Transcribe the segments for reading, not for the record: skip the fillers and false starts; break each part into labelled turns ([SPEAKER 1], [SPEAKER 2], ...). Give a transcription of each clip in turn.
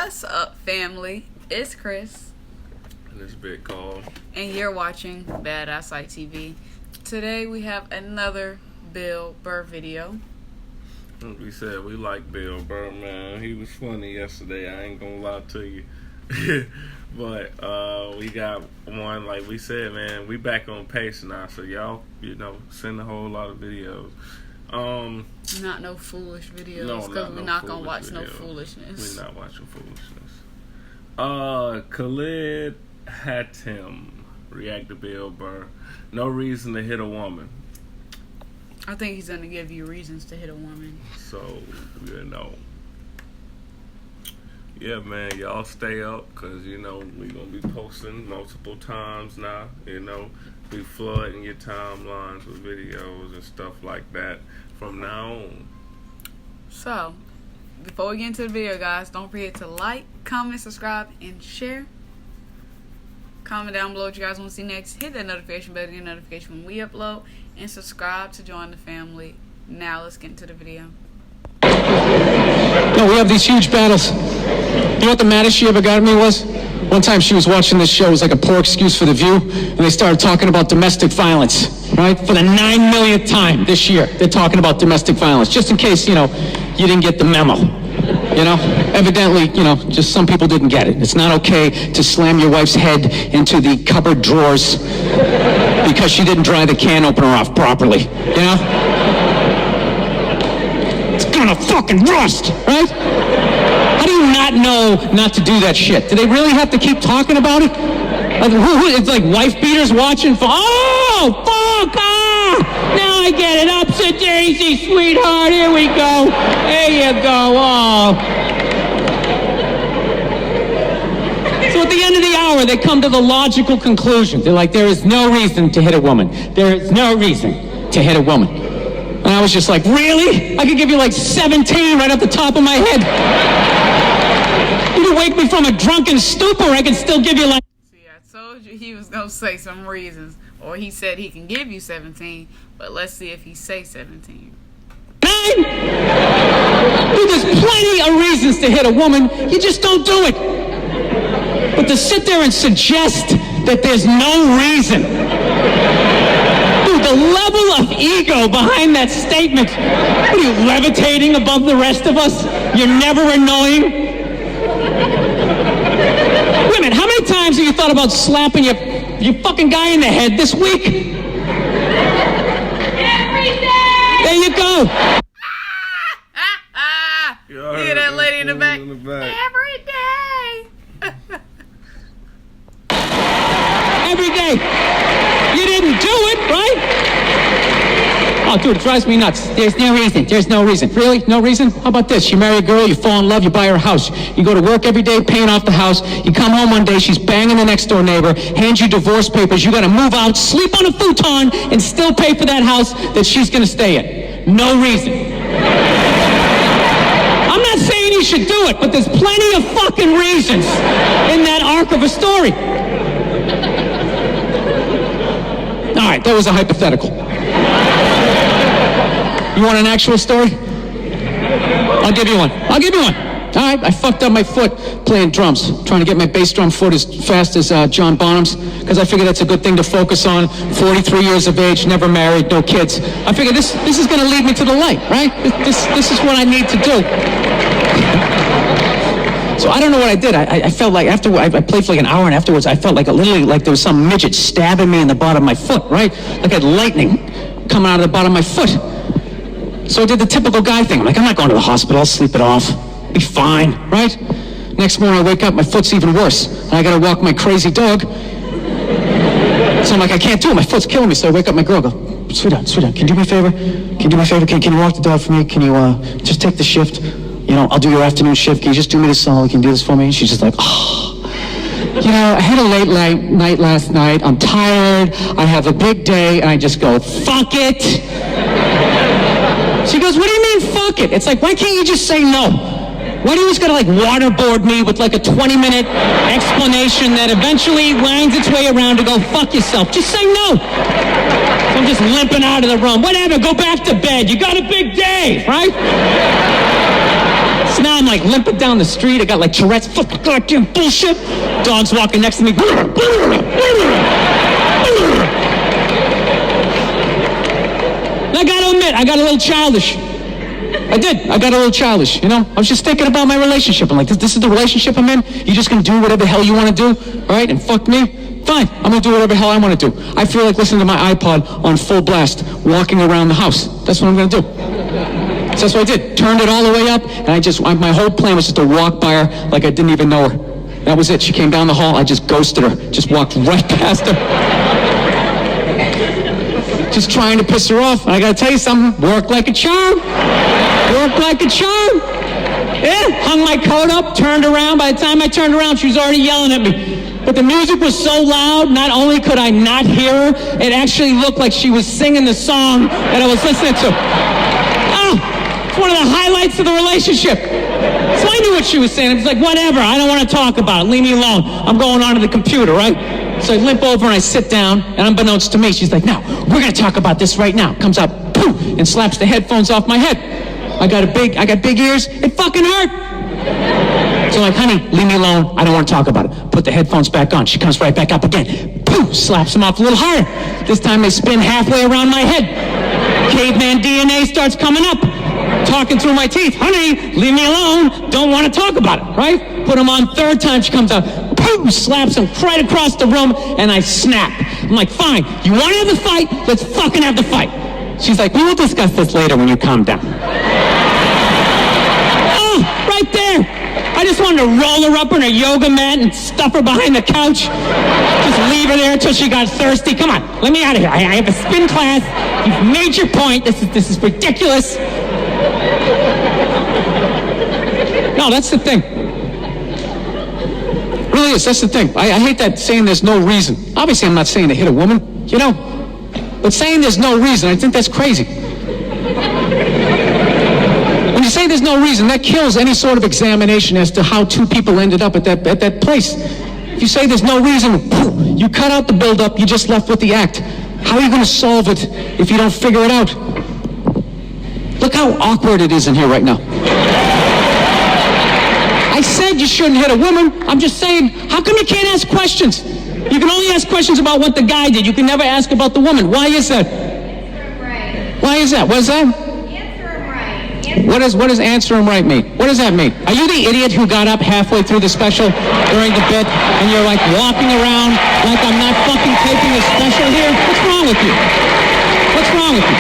[SPEAKER 1] What's up, family? It's Chris.
[SPEAKER 2] And it's Big Call.
[SPEAKER 1] And you're watching Badass Sight TV. Today we have another Bill Burr video.
[SPEAKER 2] Like we said, we like Bill Burr, man. He was funny yesterday, I ain't gonna lie to you. But we got one, like we said, man, we back on pace now. So y'all, send a whole lot of videos.
[SPEAKER 1] Not no foolish videos,
[SPEAKER 2] no,
[SPEAKER 1] because we're not gonna watch
[SPEAKER 2] video.
[SPEAKER 1] no foolishness.
[SPEAKER 2] We're not watching foolishness. Khalid Hatem react to Bill Burr. No reason to hit a woman.
[SPEAKER 1] I think he's gonna give you reasons to hit a woman.
[SPEAKER 2] So, yeah, man, y'all stay up, because, we gonna be posting multiple times now, we flooding your timelines with videos and stuff like that from now on.
[SPEAKER 1] So, before we get into the video, guys, don't forget to like, comment, subscribe, and share. Comment down below what you guys want to see next. Hit that notification bell to get a notification when we upload. And subscribe to join the family. Now let's get into the video.
[SPEAKER 3] No, we have these huge battles. You know what the maddest she ever got at me was? One time she was watching this show. It was like a poor excuse for The View. And they started talking about domestic violence. Right? For the 9 millionth time this year, they're talking about domestic violence. Just in case, you didn't get the memo. Evidently, just some people didn't get it. It's not okay to slam your wife's head into the cupboard drawers because she didn't dry the can opener off properly, It's gonna fucking rust, right? How do you not know not to do that shit? Do they really have to keep talking about it? It's like wife beaters watching for, oh, fuck, now I get it, upset daisy, sweetheart, here we go, there you go, oh. So at the end of the hour, they come to the logical conclusion. They're like, there is no reason to hit a woman. There is no reason to hit a woman. And I was just like, really? I could give you like 17 right off the top of my head. You can wake me from a drunken stupor, I can still give you like...
[SPEAKER 1] See, I told you he was going to say some reasons. Or he said he can give you 17, but let's see if he say 17.
[SPEAKER 3] 9! Dude, there's plenty of reasons to hit a woman. You just don't do it. But to sit there and suggest that there's no reason. Dude, the level of ego behind that statement. What are you, levitating above the rest of us? You're never annoying? Wait a minute, how many times have you thought about slapping your fucking guy in the head this week?
[SPEAKER 1] Every day!
[SPEAKER 3] There you go.
[SPEAKER 1] You hear that lady in the back? Every day!
[SPEAKER 3] Every day. You didn't do it, right? Oh, dude, it drives me nuts. There's no reason. There's no reason. Really? No reason? How about this? You marry a girl, you fall in love, you buy her a house. You go to work every day, paying off the house. You come home one day, she's banging the next door neighbor, hands you divorce papers. You got to move out, sleep on a futon, and still pay for that house that she's going to stay in. No reason. I'm not saying you should do it, but there's plenty of fucking reasons in that arc of a story. All right, that was a hypothetical. You want an actual story? I'll give you one. All right, I fucked up my foot playing drums, trying to get my bass drum foot as fast as John Bonham's, because I figure that's a good thing to focus on. 43 years of age, never married, no kids. I figure this is going to lead me to the light, right? This is what I need to do. So I don't know what I did. I felt like after I played for like an hour, and afterwards I felt like literally like there was some midget stabbing me in the bottom of my foot, right? Like I had lightning coming out of the bottom of my foot. So I did the typical guy thing. I'm like, I'm not going to the hospital. I'll sleep it off. Be fine, right? Next morning I wake up, my foot's even worse. And I got to walk my crazy dog. So I'm like, I can't do it. My foot's killing me. So I wake up my girl, go, sweetheart, can you do me a favor? Can you do me a favor? Can you walk the dog for me? Can you just take the shift? I'll do your afternoon shift. Can you just do me this solid? Can you do this for me? And she's just like, oh. I had a late night last night. I'm tired. I have a big day. And I just go, fuck it. She goes, what do you mean, fuck it? It's like, why can't you just say no? Why do you always gotta waterboard me with a 20-minute explanation that eventually winds its way around to go, fuck yourself? Just say no. So I'm just limping out of the room. Whatever, go back to bed. You got a big day, right? So now I'm like limping down the street. I got like Tourette's, fucking goddamn bullshit. Dog's walking next to me. And I gotta admit, I got a little childish. I did. I got a little childish, you know? I was just thinking about my relationship. I'm like, this is the relationship I'm in? You're just gonna do whatever the hell you wanna do, all right? And fuck me? Fine. I'm gonna do whatever the hell I wanna do. I feel like listening to my iPod on full blast, walking around the house. That's what I'm gonna do. So that's what I did. Turned it all the way up, and my whole plan was just to walk by her like I didn't even know her. That was it. She came down the hall. I just ghosted her. Just walked right past her. Just trying to piss her off. And I gotta tell you something. Worked like a charm. Worked like a charm. Yeah. Hung my coat up, turned around. By the time I turned around, she was already yelling at me. But the music was so loud, not only could I not hear her, it actually looked like she was singing the song that I was listening to. It's one of the highlights of the relationship. So I knew what she was saying. I was like, whatever, I don't want to talk about it. Leave me alone. I'm going onto the computer, right? So I limp over and I sit down, and unbeknownst to me, she's like, no, we're going to talk about this right now. Comes up, poof, and slaps the headphones off my head. I got big ears. It fucking hurt. So I'm like, honey, leave me alone. I don't want to talk about it. Put the headphones back on. She comes right back up again. Poof, slaps them off a little harder. This time they spin halfway around my head. Caveman DNA starts coming up. Talking through my teeth. Honey, leave me alone. Don't want to talk about it, right? Put him on third time. She comes out. Boom, slaps him right across the room, and I snap. I'm like, fine. You want to have the fight? Let's fucking have the fight. She's like, we will discuss this later when you calm down. Oh, right there. I just wanted to roll her up on her yoga mat and stuff her behind the couch. Just leave her there until she got thirsty. Come on, let me out of here. I have a spin class. You've made your point. This is ridiculous. No, that's the thing. Really is, that's the thing. I hate that saying there's no reason. Obviously, I'm not saying to hit a woman, you know? But saying there's no reason, I think that's crazy. When you say there's no reason, that kills any sort of examination as to how two people ended up at that place. If you say there's no reason, you cut out the build-up, you're just left with the act. How are you going to solve it if you don't figure it out? Look how awkward it is in here right now. I said you shouldn't hit a woman. I'm just saying, how come you can't ask questions? You can only ask questions about what the guy did. You can never ask about the woman. Why is that?
[SPEAKER 4] Right.
[SPEAKER 3] Why is that? What is that?
[SPEAKER 4] Answer him right.
[SPEAKER 3] What does answer him right mean? What does that mean? Are you the idiot who got up halfway through the special during the bit and you're like walking around like I'm not fucking taping a special here? What's wrong with you? What's wrong with you?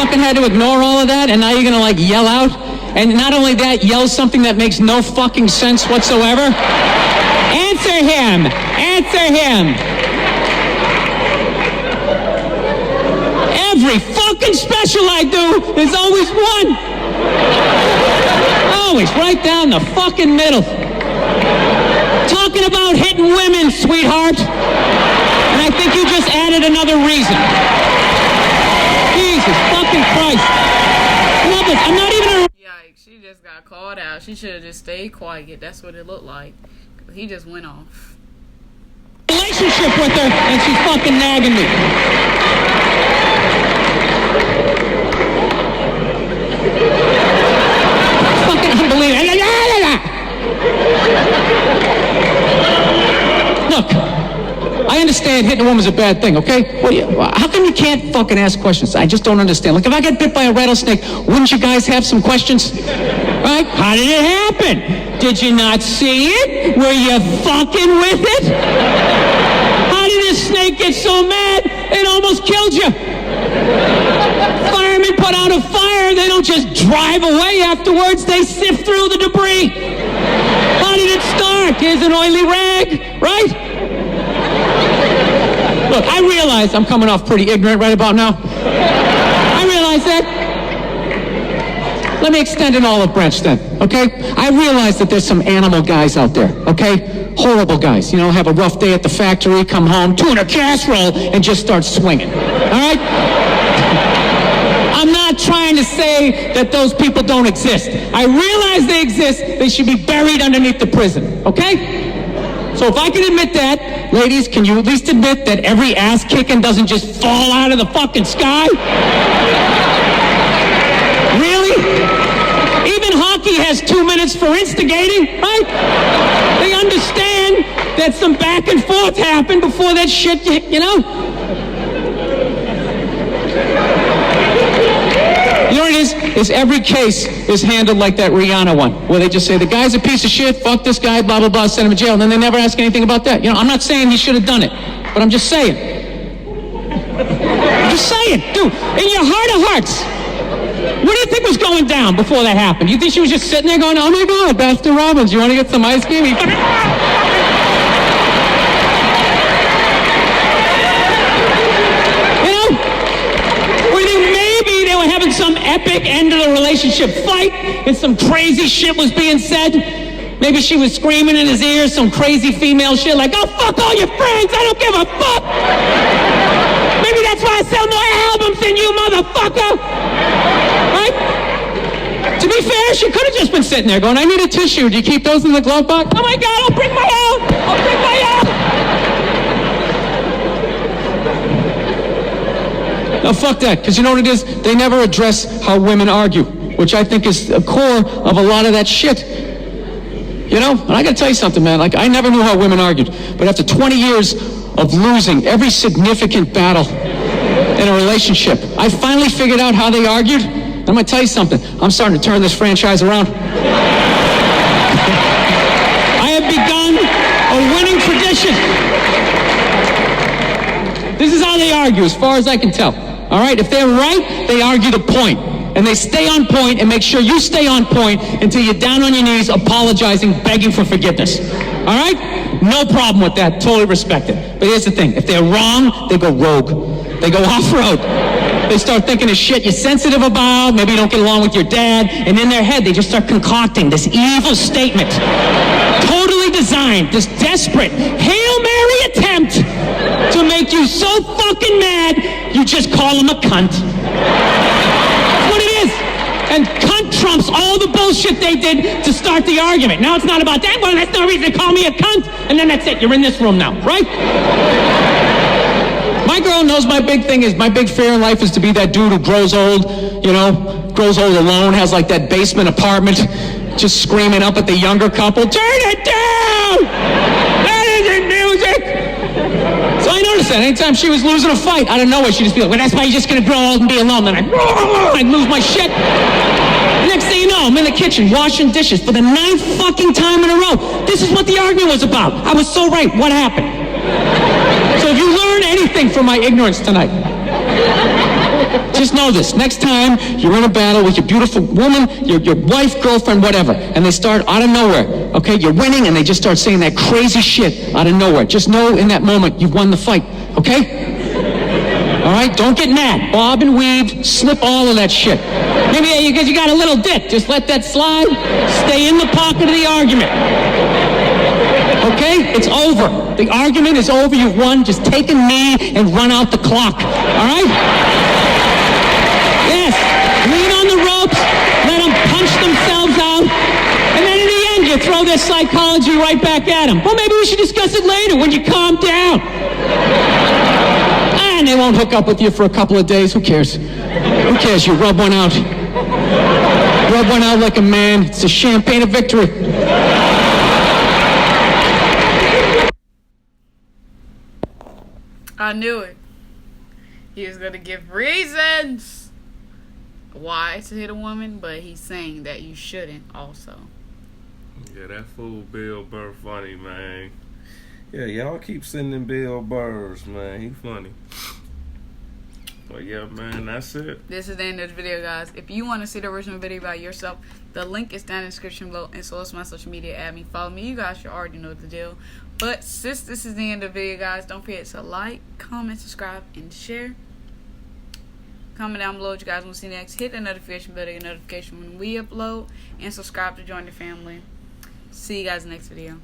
[SPEAKER 3] Fucking had to ignore all of that and now you're gonna like yell out? And not only that, yell something that makes no fucking sense whatsoever? Answer him! Answer him! Every fucking special I do is always one! Always right down the fucking middle. Talking about hitting women, sweetheart. And I think you just added another reason. Jesus fucking Christ. Love this. I'm not even a...
[SPEAKER 1] Yikes, she just got called out. She should have just stayed quiet. That's what it looked like. He just went off.
[SPEAKER 3] Relationship with her, and she's fucking nagging me. Fucking unbelievable. Look, I understand hitting a woman's a bad thing, okay? How come you can't fucking ask questions? I just don't understand. Like, if I get bit by a rattlesnake, wouldn't you guys have some questions? Right? How did it happen? Did you not see it? Were you fucking with it? How did this snake get so mad it almost killed you? Firemen put out a fire, they don't just drive away afterwards, they sift through the debris. How did it start? Here's an oily rag, right? Look, I realize I'm coming off pretty ignorant right about now. I realize that. Let me extend an olive branch then, okay? I realize that there's some animal guys out there, okay? Horrible guys, you know, have a rough day at the factory, come home, tuna casserole, and just start swinging, all right? I'm not trying to say that those people don't exist. I realize they exist. They should be buried underneath the prison, okay? So if I can admit that, ladies, can you at least admit that every ass kicking doesn't just fall out of the fucking sky? Really? minutes for instigating, right? They understand that some back and forth happened before that shit, you know? You know what it is every case is handled like that Rihanna one, where they just say, the guy's a piece of shit, fuck this guy, blah, blah, blah, send him to jail, and then they never ask anything about that. You know, I'm not saying he should have done it, but I'm just saying. I'm just saying, dude, in your heart of hearts, what do you think was going down before that happened? You think she was just sitting there going, oh my God, Baskin Robbins, you want to get some ice cream? You know? Or you think maybe they were having some epic end of the relationship fight and some crazy shit was being said? Maybe she was screaming in his ear some crazy female shit like, oh, fuck all your friends, I don't give a fuck! Maybe that's why I sell more albums than you, motherfucker! Right? To be fair, she could have just been sitting there going, I need a tissue. Do you keep those in the glove box? Oh my God, I'll bring my own! I'll bring my own! No, fuck that, because you know what it is? They never address how women argue, which I think is the core of a lot of that shit. You know? And I gotta tell you something, man. Like, I never knew how women argued, but after 20 years of losing every significant battle in a relationship, I finally figured out how they argued. I'm gonna tell you something. I'm starting to turn this franchise around. I have begun a winning tradition. This is how they argue, as far as I can tell. All right? If they're right, they argue the point. And they stay on point and make sure you stay on point until you're down on your knees apologizing, begging for forgiveness. All right? No problem with that. Totally respect it. But here's the thing. If they're wrong, they go rogue. They go off-road. They start thinking of shit you're sensitive about. Maybe you don't get along with your dad. And in their head, they just start concocting this evil statement. Totally designed, this desperate Hail Mary attempt to make you so fucking mad, you just call them a cunt. That's what it is. And cunt trumps all the bullshit they did to start the argument. Now it's not about that. Well, that's no reason to call me a cunt. And then that's it. You're in this room now, right? My girl knows my big thing is, my big fear in life is to be that dude who grows old, you know, grows old alone, has like that basement apartment, just screaming up at the younger couple, turn it down! That isn't music! So I noticed that anytime she was losing a fight, out of nowhere, she'd just be like, well, that's why you're just gonna grow old and be alone. Then I'd lose my shit. Next thing you know, I'm in the kitchen washing dishes for the 9th fucking time in a row. This is what the argument was about. I was so right. What happened? So if you learn anything from my ignorance tonight, just know this. Next time you're in a battle with your beautiful woman, your wife, girlfriend, whatever, and they start out of nowhere, okay? You're winning and they just start saying that crazy shit out of nowhere. Just know in that moment you've won the fight, okay? All right? Don't get mad. Bob and weave, slip all of that shit. Maybe because you got a little dick. Just let that slide. Stay in the pocket of the argument. Okay? It's over. The argument is over. You've won. Just take a knee and run out the clock. All right? Yes. Lean on the ropes. Let them punch themselves out. And then in the end, you throw their psychology right back at them. Well, maybe we should discuss it later when you calm down. And they won't hook up with you for a couple of days. Who cares? Who cares? You rub one out. Rub one out like a man. It's a champagne of victory.
[SPEAKER 1] I knew it. He was going to give reasons why to hit a woman, but he's saying that you shouldn't also.
[SPEAKER 2] Yeah, that fool Bill Burr funny, man. Yeah, y'all keep sending Bill Burrs, man. He funny. But yeah, man, that's it.
[SPEAKER 1] This is the end of the video, guys. If you want to see the original video by yourself, the link is down in the description below, and so is my social media. Add me, follow me. You guys should already know the deal. But since this is the end of the video, guys, don't forget to like, comment, subscribe, and share. Comment down below what you guys want to see next. Hit the notification bell to get a notification when we upload, and subscribe to join the family. See you guys in the next video.